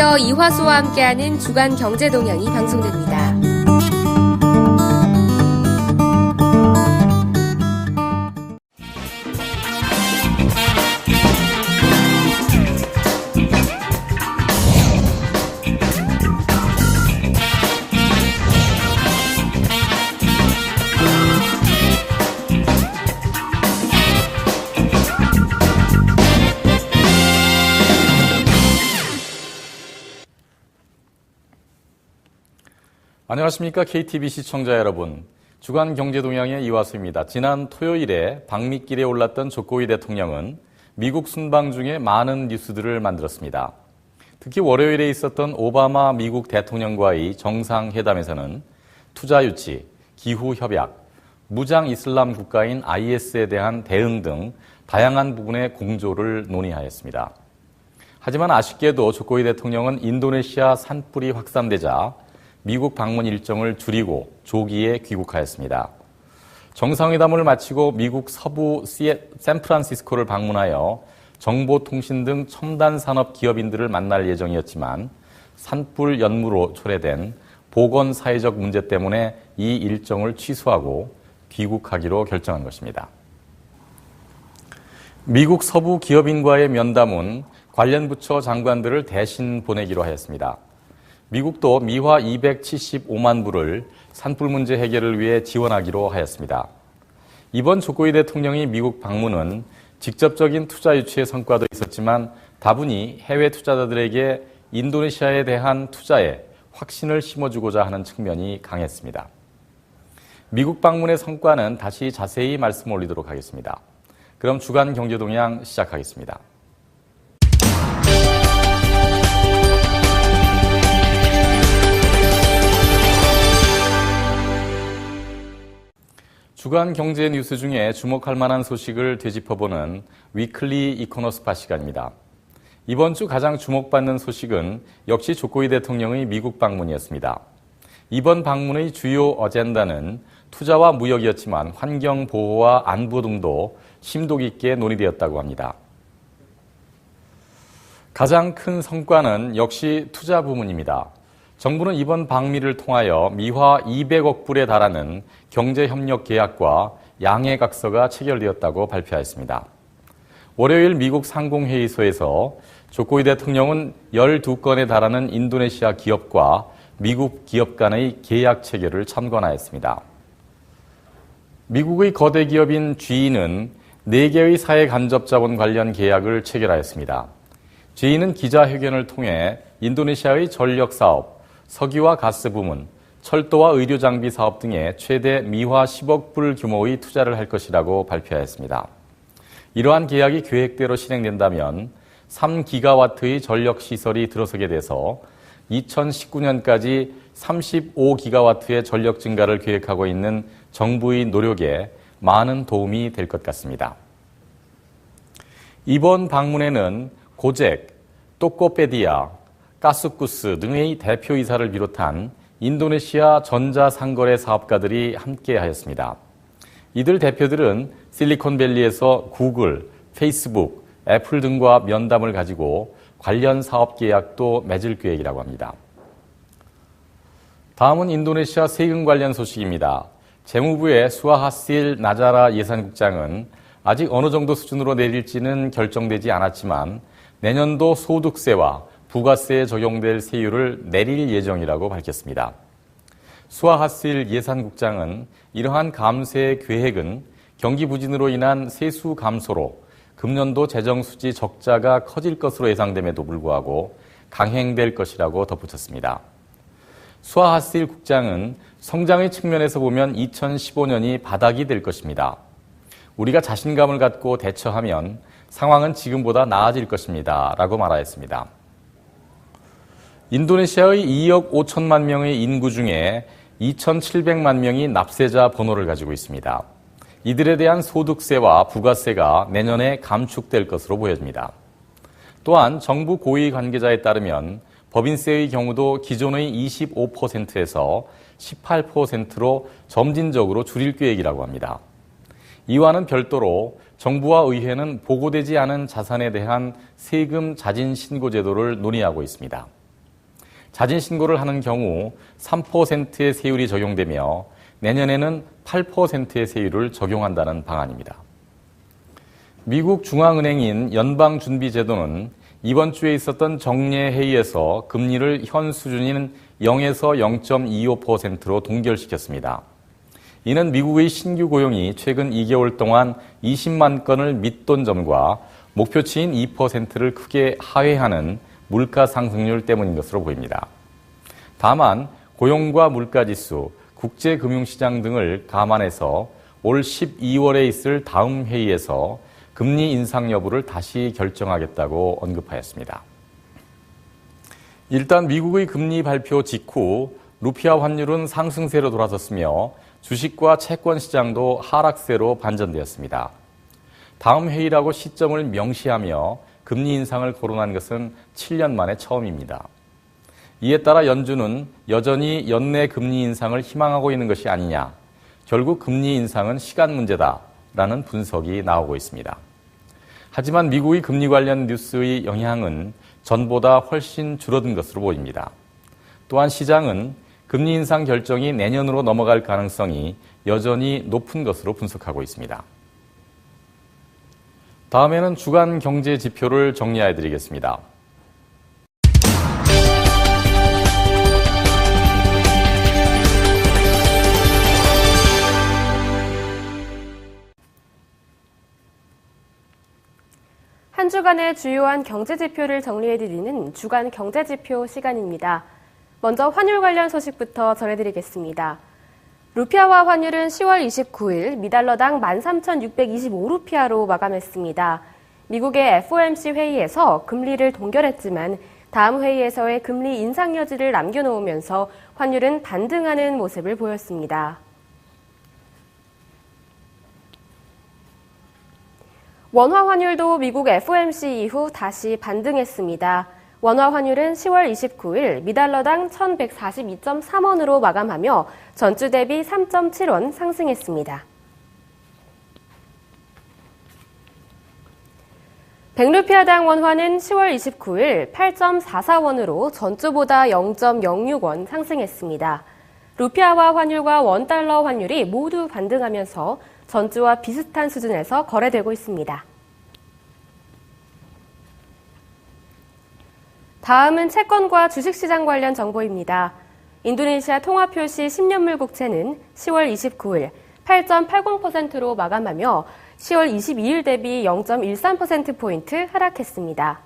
안녕하세요. 이화수와 함께하는 주간 경제동향이 방송됩니다. 안녕하십니까. KTV 시청자 여러분. 주간 경제동향의 이화수입니다. 지난 토요일에 방미길에 올랐던 조코위 대통령은 미국 순방 중에 많은 뉴스들을 만들었습니다. 특히 월요일에 있었던 오바마 미국 대통령과의 정상회담에서는 투자 유치, 기후 협약, 무장 이슬람 국가인 IS에 대한 대응 등 다양한 부분의 공조를 논의하였습니다. 하지만 아쉽게도 조코위 대통령은 인도네시아 산불이 확산되자 미국 방문 일정을 줄이고 조기에 귀국하였습니다. 정상회담을 마치고 미국 서부 샌프란시스코를 방문하여 정보통신 등 첨단 산업 기업인들을 만날 예정이었지만 산불 연무로 초래된 보건사회적 문제 때문에 이 일정을 취소하고 귀국하기로 결정한 것입니다. 미국 서부 기업인과의 면담은 관련 부처 장관들을 대신 보내기로 하였습니다. 미국도 미화 275만 불을 산불 문제 해결을 위해 지원하기로 하였습니다. 이번 조코위 대통령이 미국 방문은 직접적인 투자 유치의 성과도 있었지만 다분히 해외 투자자들에게 인도네시아에 대한 투자에 확신을 심어주고자 하는 측면이 강했습니다. 미국 방문의 성과는 다시 자세히 말씀 올리도록 하겠습니다. 그럼 주간 경제동향 시작하겠습니다. 주간 경제 뉴스 중에 주목할 만한 소식을 되짚어보는 위클리 이코노스파 시간입니다. 이번 주 가장 주목받는 소식은 역시 조코위 대통령의 미국 방문이었습니다. 이번 방문의 주요 어젠다는 투자와 무역이었지만 환경 보호와 안보 등도 심도 깊게 논의되었다고 합니다. 가장 큰 성과는 역시 투자 부문입니다. 정부는 이번 방미를 통하여 미화 200억 불에 달하는 경제협력 계약과 양해각서가 체결되었다고 발표하였습니다. 월요일 미국 상공회의소에서 조코위 대통령은 12건에 달하는 인도네시아 기업과 미국 기업 간의 계약 체결을 참관하였습니다. 미국의 거대 기업인 GE는 4개의 사회 간접 자본 관련 계약을 체결하였습니다. GE는 기자회견을 통해 인도네시아의 전력 사업, 석유와 가스 부문, 철도와 의료 장비 사업 등에 최대 미화 10억 불 규모의 투자를 할 것이라고 발표하였습니다. 이러한 계약이 계획대로 실행된다면 3기가와트의 전력 시설이 들어서게 돼서 2019년까지 35기가와트의 전력 증가를 계획하고 있는 정부의 노력에 많은 도움이 될 것 같습니다. 이번 방문에는 고잭, 토코페디아, 가스쿠스 등의 대표이사를 비롯한 인도네시아 전자상거래 사업가들이 함께하였습니다. 이들 대표들은 실리콘밸리에서 구글, 페이스북, 애플 등과 면담을 가지고 관련 사업 계약도 맺을 계획이라고 합니다. 다음은 인도네시아 세금 관련 소식입니다. 재무부의 수하하실 나자라 예산국장은 아직 어느 정도 수준으로 내릴지는 결정되지 않았지만 내년도 소득세와 부가세에 적용될 세율을 내릴 예정이라고 밝혔습니다. 수하하실 예산국장은 이러한 감세 계획은 경기 부진으로 인한 세수 감소로 금년도 재정수지 적자가 커질 것으로 예상됨에도 불구하고 강행될 것이라고 덧붙였습니다. 수하하실 국장은 성장의 측면에서 보면 2015년이 바닥이 될 것입니다. 우리가 자신감을 갖고 대처하면 상황은 지금보다 나아질 것입니다. 라고 말하였습니다. 인도네시아의 2억 5천만 명의 인구 중에 2,700만 명이 납세자 번호를 가지고 있습니다. 이들에 대한 소득세와 부가세가 내년에 감축될 것으로 보여집니다. 또한 정부 고위 관계자에 따르면 법인세의 경우도 기존의 25%에서 18%로 점진적으로 줄일 계획이라고 합니다. 이와는 별도로 정부와 의회는 보고되지 않은 자산에 대한 세금 자진 신고 제도를 논의하고 있습니다. 자진 신고를 하는 경우 3%의 세율이 적용되며 내년에는 8%의 세율을 적용한다는 방안입니다. 미국 중앙은행인 연방준비제도는 이번 주에 있었던 정례회의에서 금리를 현 수준인 0에서 0.25%로 동결시켰습니다. 이는 미국의 신규 고용이 최근 2개월 동안 20만 건을 밑돈 점과 목표치인 2%를 크게 하회하는 물가 상승률 때문인 것으로 보입니다. 다만 고용과 물가지수, 국제금융시장 등을 감안해서 올 12월에 있을 다음 회의에서 금리 인상 여부를 다시 결정하겠다고 언급하였습니다. 일단 미국의 금리 발표 직후 루피아 환율은 상승세로 돌아섰으며 주식과 채권 시장도 하락세로 반전되었습니다. 다음 회의라고 시점을 명시하며 금리 인상을 거론한 것은 7년 만에 처음입니다. 이에 따라 연준은 여전히 연내 금리 인상을 희망하고 있는 것이 아니냐, 결국 금리 인상은 시간 문제다라는 분석이 나오고 있습니다. 하지만 미국의 금리 관련 뉴스의 영향은 전보다 훨씬 줄어든 것으로 보입니다. 또한 시장은 금리 인상 결정이 내년으로 넘어갈 가능성이 여전히 높은 것으로 분석하고 있습니다. 다음에는 주간 경제 지표를 정리해 드리겠습니다. 한 주간의 주요한 경제 지표를 정리해드리는 주간 경제 지표 시간입니다. 먼저 환율 관련 소식부터 전해드리겠습니다. 루피아화 환율은 10월 29일 미달러당 13,625루피아로 마감했습니다. 미국의 FOMC 회의에서 금리를 동결했지만 다음 회의에서의 금리 인상 여지를 남겨놓으면서 환율은 반등하는 모습을 보였습니다. 원화 환율도 미국 FOMC 이후 다시 반등했습니다. 원화 환율은 10월 29일 미달러당 1,142.3원으로 마감하며 전주 대비 3.7원 상승했습니다. 백루피아당 원화는 10월 29일 8.44원으로 전주보다 0.06원 상승했습니다. 루피아화 환율과 원달러 환율이 모두 반등하면서 전주와 비슷한 수준에서 거래되고 있습니다. 다음은 채권과 주식시장 관련 정보입니다. 인도네시아 통화표시 10년물 국채는 10월 29일 8.80%로 마감하며 10월 22일 대비 0.13%포인트 하락했습니다.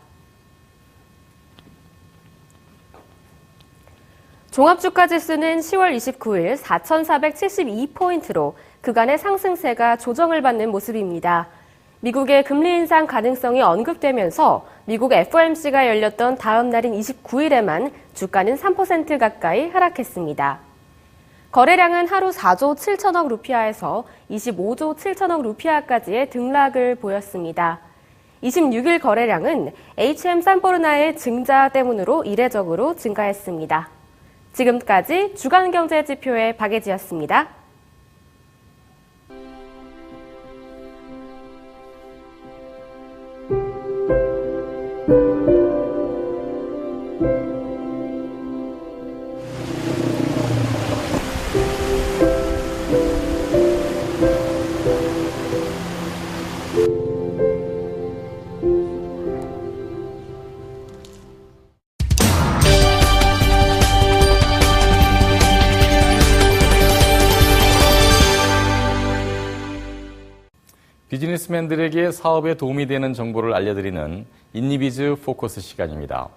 종합주가지수는 10월 29일 4,472포인트로 그간의 상승세가 조정을 받는 모습입니다. 미국의 금리 인상 가능성이 언급되면서 미국 FOMC가 열렸던 다음 날인 29일에만 주가는 3% 가까이 하락했습니다. 거래량은 하루 4조 7천억 루피아에서 25조 7천억 루피아까지의 등락을 보였습니다. 26일 거래량은 HM 산포르나의 증자 때문으로 이례적으로 증가했습니다. 지금까지 주간경제지표의 박예지였습니다. 비즈니스맨들에게 사업에 도움이 되는 정보를 알려드리는 인니비즈 포커스 시간입니다.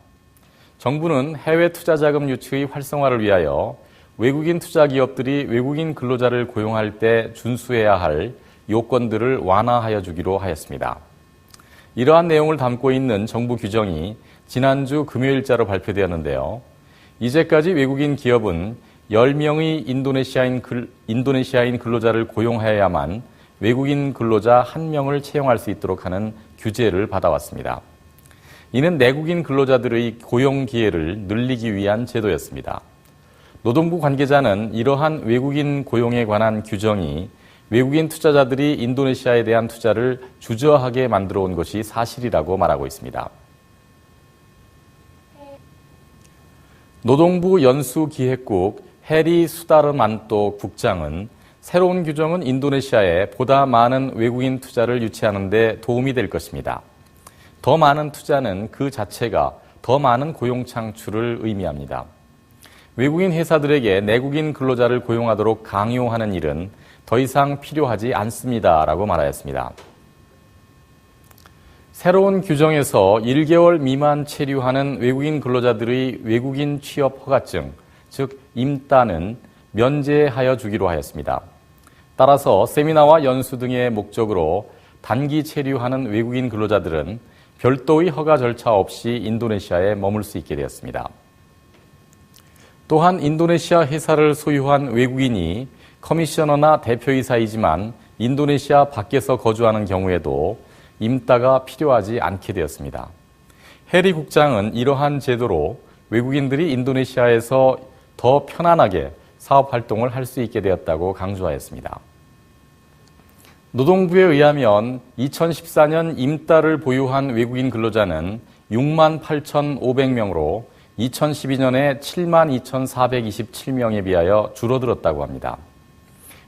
정부는 해외 투자 자금 유치의 활성화를 위하여 외국인 투자 기업들이 외국인 근로자를 고용할 때 준수해야 할 요건들을 완화하여 주기로 하였습니다. 이러한 내용을 담고 있는 정부 규정이 지난주 금요일자로 발표되었는데요. 이제까지 외국인 기업은 10명의 인도네시아인 근로자를 고용하여야만 외국인 근로자 1명을 채용할 수 있도록 하는 규제를 받아왔습니다. 이는 내국인 근로자들의 고용 기회를 늘리기 위한 제도였습니다. 노동부 관계자는 이러한 외국인 고용에 관한 규정이 외국인 투자자들이 인도네시아에 대한 투자를 주저하게 만들어 온 것이 사실이라고 말하고 있습니다. 노동부 연수기획국 해리 수다르만토 국장은 새로운 규정은 인도네시아에 보다 많은 외국인 투자를 유치하는 데 도움이 될 것입니다. 더 많은 투자는 그 자체가 더 많은 고용 창출을 의미합니다. 외국인 회사들에게 내국인 근로자를 고용하도록 강요하는 일은 더 이상 필요하지 않습니다라고 말하였습니다. 새로운 규정에서 1개월 미만 체류하는 외국인 근로자들의 외국인 취업 허가증, 즉 임따는 면제하여 주기로 하였습니다. 따라서 세미나와 연수 등의 목적으로 단기 체류하는 외국인 근로자들은 별도의 허가 절차 없이 인도네시아에 머물 수 있게 되었습니다. 또한 인도네시아 회사를 소유한 외국인이 커미셔너나 대표이사이지만 인도네시아 밖에서 거주하는 경우에도 임따가 필요하지 않게 되었습니다. 해리 국장은 이러한 제도로 외국인들이 인도네시아에서 더 편안하게 사업 활동을 할 수 있게 되었다고 강조하였습니다. 노동부에 의하면 2014년 임따를 보유한 외국인 근로자는 6만 8,500명으로 2012년에 7만 2,427명에 비하여 줄어들었다고 합니다.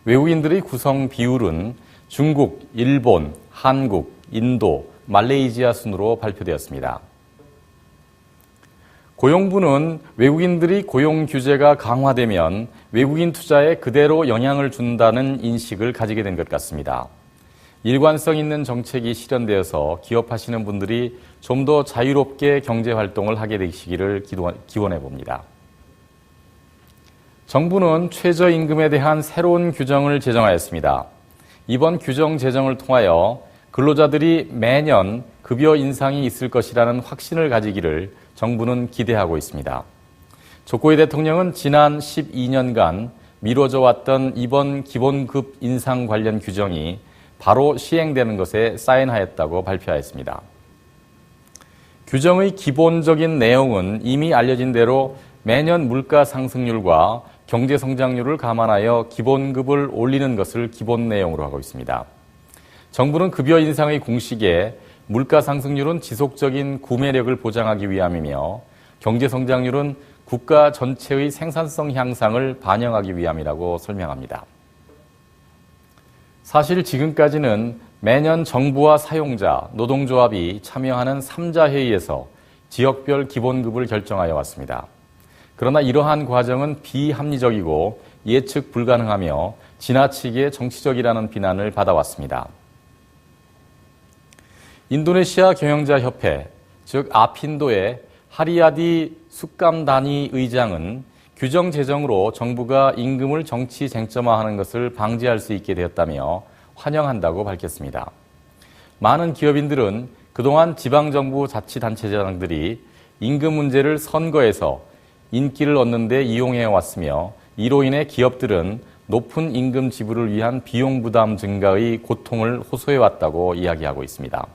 외국인들의 구성 비율은 중국, 일본, 한국, 인도, 말레이시아 순으로 발표되었습니다. 고용부는 외국인들이 고용 규제가 강화되면 외국인 투자에 그대로 영향을 준다는 인식을 가지게 된 것 같습니다. 일관성 있는 정책이 실현되어서 기업하시는 분들이 좀 더 자유롭게 경제활동을 하게 되시기를 기원해 봅니다. 정부는 최저임금에 대한 새로운 규정을 제정하였습니다. 이번 규정 제정을 통하여 근로자들이 매년 급여 인상이 있을 것이라는 확신을 가지기를 정부는 기대하고 있습니다. 조코이 대통령은 지난 12년간 미뤄져 왔던 이번 기본급 인상 관련 규정이 바로 시행되는 것에 사인하였다고 발표하였습니다. 규정의 기본적인 내용은 이미 알려진 대로 매년 물가 상승률과 경제 성장률을 감안하여 기본급을 올리는 것을 기본 내용으로 하고 있습니다. 정부는 급여 인상의 공식에 물가 상승률은 지속적인 구매력을 보장하기 위함이며 경제 성장률은 국가 전체의 생산성 향상을 반영하기 위함이라고 설명합니다. 사실 지금까지는 매년 정부와 사용자, 노동조합이 참여하는 3자 회의에서 지역별 기본급을 결정하여 왔습니다. 그러나 이러한 과정은 비합리적이고 예측 불가능하며 지나치게 정치적이라는 비난을 받아왔습니다. 인도네시아 경영자협회, 즉 아핀도의 하리야디 숙감다니 의장은 규정 제정으로 정부가 임금을 정치 쟁점화하는 것을 방지할 수 있게 되었다며 환영한다고 밝혔습니다. 많은 기업인들은 그동안 지방정부 자치단체장들이 임금 문제를 선거에서 인기를 얻는 데 이용해 왔으며 이로 인해 기업들은 높은 임금 지불을 위한 비용 부담 증가의 고통을 호소해 왔다고 이야기하고 있습니다.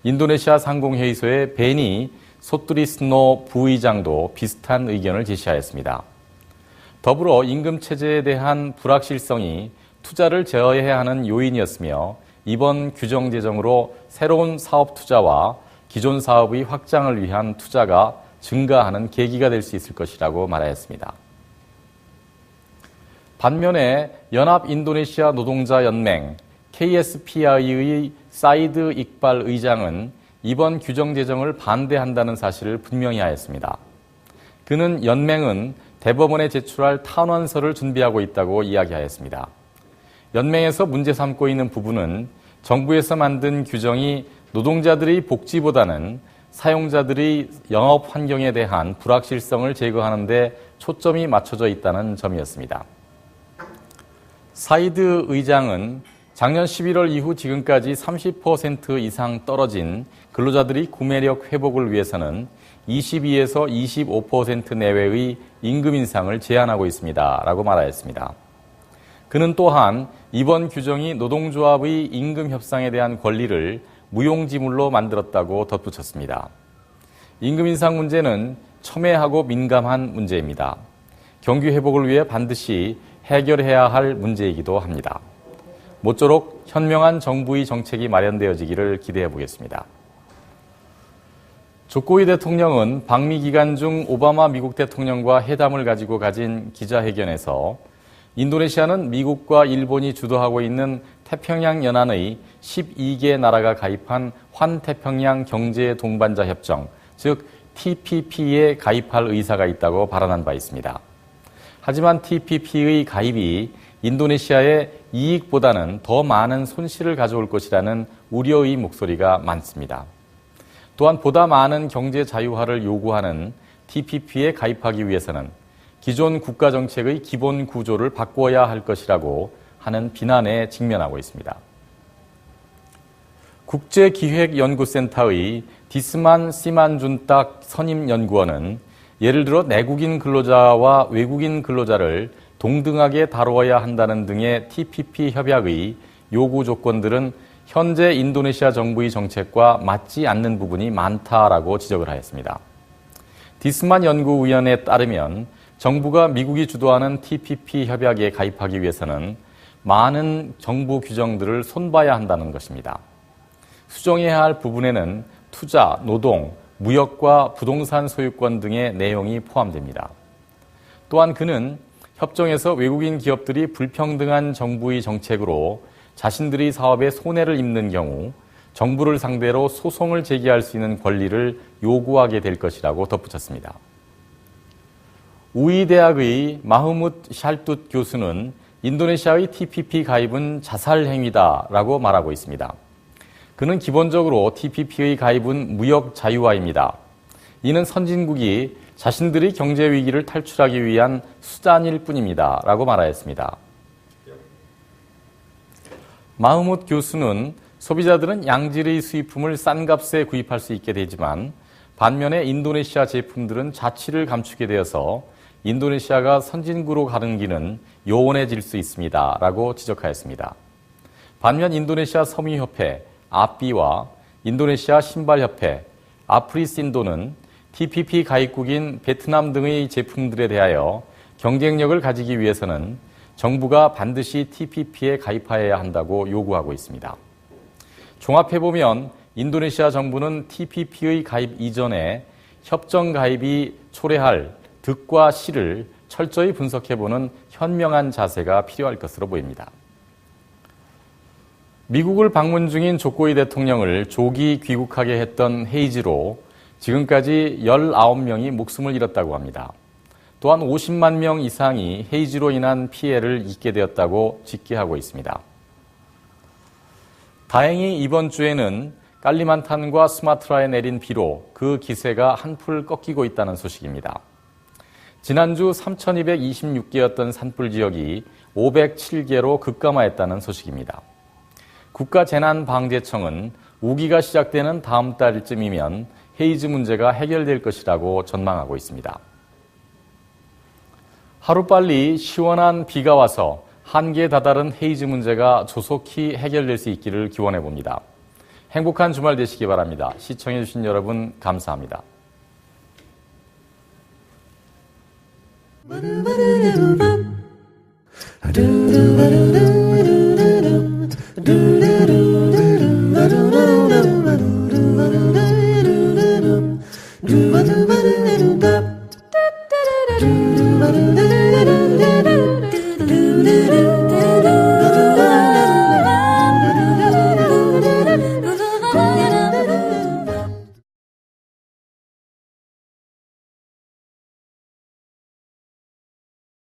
인도네시아 상공회의소의 베니 소뚜리스노 부의장도 비슷한 의견을 제시하였습니다. 더불어 임금 체제에 대한 불확실성이 투자를 제어해야 하는 요인이었으며 이번 규정 제정으로 새로운 사업 투자와 기존 사업의 확장을 위한 투자가 증가하는 계기가 될 수 있을 것이라고 말하였습니다. 반면에 연합 인도네시아 노동자 연맹 KSPI의 사이드 익발 의장은 이번 규정 제정을 반대한다는 사실을 분명히 하였습니다. 그는 연맹은 대법원에 제출할 탄원서를 준비하고 있다고 이야기하였습니다. 연맹에서 문제 삼고 있는 부분은 정부에서 만든 규정이 노동자들의 복지보다는 사용자들의 영업 환경에 대한 불확실성을 제거하는 데 초점이 맞춰져 있다는 점이었습니다. 사이드 의장은 작년 11월 이후 지금까지 30% 이상 떨어진 근로자들의 구매력 회복을 위해서는 22에서 25% 내외의 임금 인상을 제한하고 있습니다. 라고 말하였습니다. 그는 또한 이번 규정이 노동조합의 임금 협상에 대한 권리를 무용지물로 만들었다고 덧붙였습니다. 임금 인상 문제는 첨예하고 민감한 문제입니다. 경기 회복을 위해 반드시 해결해야 할 문제이기도 합니다. 모쪼록 현명한 정부의 정책이 마련되어지기를 기대해 보겠습니다. 조코이 대통령은 방미 기간 중 오바마 미국 대통령과 회담을 가지고 가진 기자회견에서 인도네시아는 미국과 일본이 주도하고 있는 태평양 연안의 12개 나라가 가입한 환태평양 경제 동반자 협정, 즉 TPP에 가입할 의사가 있다고 발언한 바 있습니다. 하지만 TPP의 가입이 인도네시아의 이익보다는 더 많은 손실을 가져올 것이라는 우려의 목소리가 많습니다. 또한 보다 많은 경제 자유화를 요구하는 TPP에 가입하기 위해서는 기존 국가 정책의 기본 구조를 바꿔야 할 것이라고 하는 비난에 직면하고 있습니다. 국제기획연구센터의 디스만 시만준딱 선임연구원은 예를 들어 내국인 근로자와 외국인 근로자를 동등하게 다루어야 한다는 등의 TPP 협약의 요구 조건들은 현재 인도네시아 정부의 정책과 맞지 않는 부분이 많다라고 지적을 하였습니다. 디스만 연구위원에 따르면 정부가 미국이 주도하는 TPP 협약에 가입하기 위해서는 많은 정부 규정들을 손봐야 한다는 것입니다. 수정해야 할 부분에는 투자, 노동, 무역과 부동산 소유권 등의 내용이 포함됩니다. 또한 그는 협정에서 외국인 기업들이 불평등한 정부의 정책으로 자신들의 사업에 손해를 입는 경우 정부를 상대로 소송을 제기할 수 있는 권리를 요구하게 될 것이라고 덧붙였습니다. 우이 대학의 마흐무드 샬뚜 교수는 인도네시아의 TPP 가입은 자살 행위다라고 말하고 있습니다. 그는 기본적으로 TPP의 가입은 무역 자유화입니다. 이는 선진국이 자신들의 경제 위기를 탈출하기 위한 수단일 뿐입니다. 라고 말하였습니다. 마흐무드 교수는 소비자들은 양질의 수입품을 싼 값에 구입할 수 있게 되지만 반면에 인도네시아 제품들은 자취를 감추게 되어서 인도네시아가 선진국으로 가는 길은 요원해질 수 있습니다. 라고 지적하였습니다. 반면 인도네시아 섬유협회, 아삐와 인도네시아 신발협회, 아프리신도는 TPP 가입국인 베트남 등의 제품들에 대하여 경쟁력을 가지기 위해서는 정부가 반드시 TPP에 가입하여야 한다고 요구하고 있습니다. 종합해보면 인도네시아 정부는 TPP의 가입 이전에 협정 가입이 초래할 득과 실을 철저히 분석해보는 현명한 자세가 필요할 것으로 보입니다. 미국을 방문 중인 조코이 대통령을 조기 귀국하게 했던 헤이즈로 지금까지 19명이 목숨을 잃었다고 합니다. 또한 50만 명 이상이 헤이즈로 인한 피해를 입게 되었다고 직계하고 있습니다. 다행히 이번 주에는 깔리만탄과 수마트라에 내린 비로 그 기세가 한풀 꺾이고 있다는 소식입니다. 지난주 3,226개였던 산불 지역이 507개로 급감하였다는 소식입니다. 국가재난방재청은 우기가 시작되는 다음 달쯤이면 헤이즈 문제가 해결될 것이라고 전망하고 있습니다. 하루빨리 시원한 비가 와서 한계에 다다른 헤이즈 문제가 조속히 해결될 수 있기를 기원해 봅니다. 행복한 주말 되시기 바랍니다. 시청해 주신 여러분 감사합니다. Do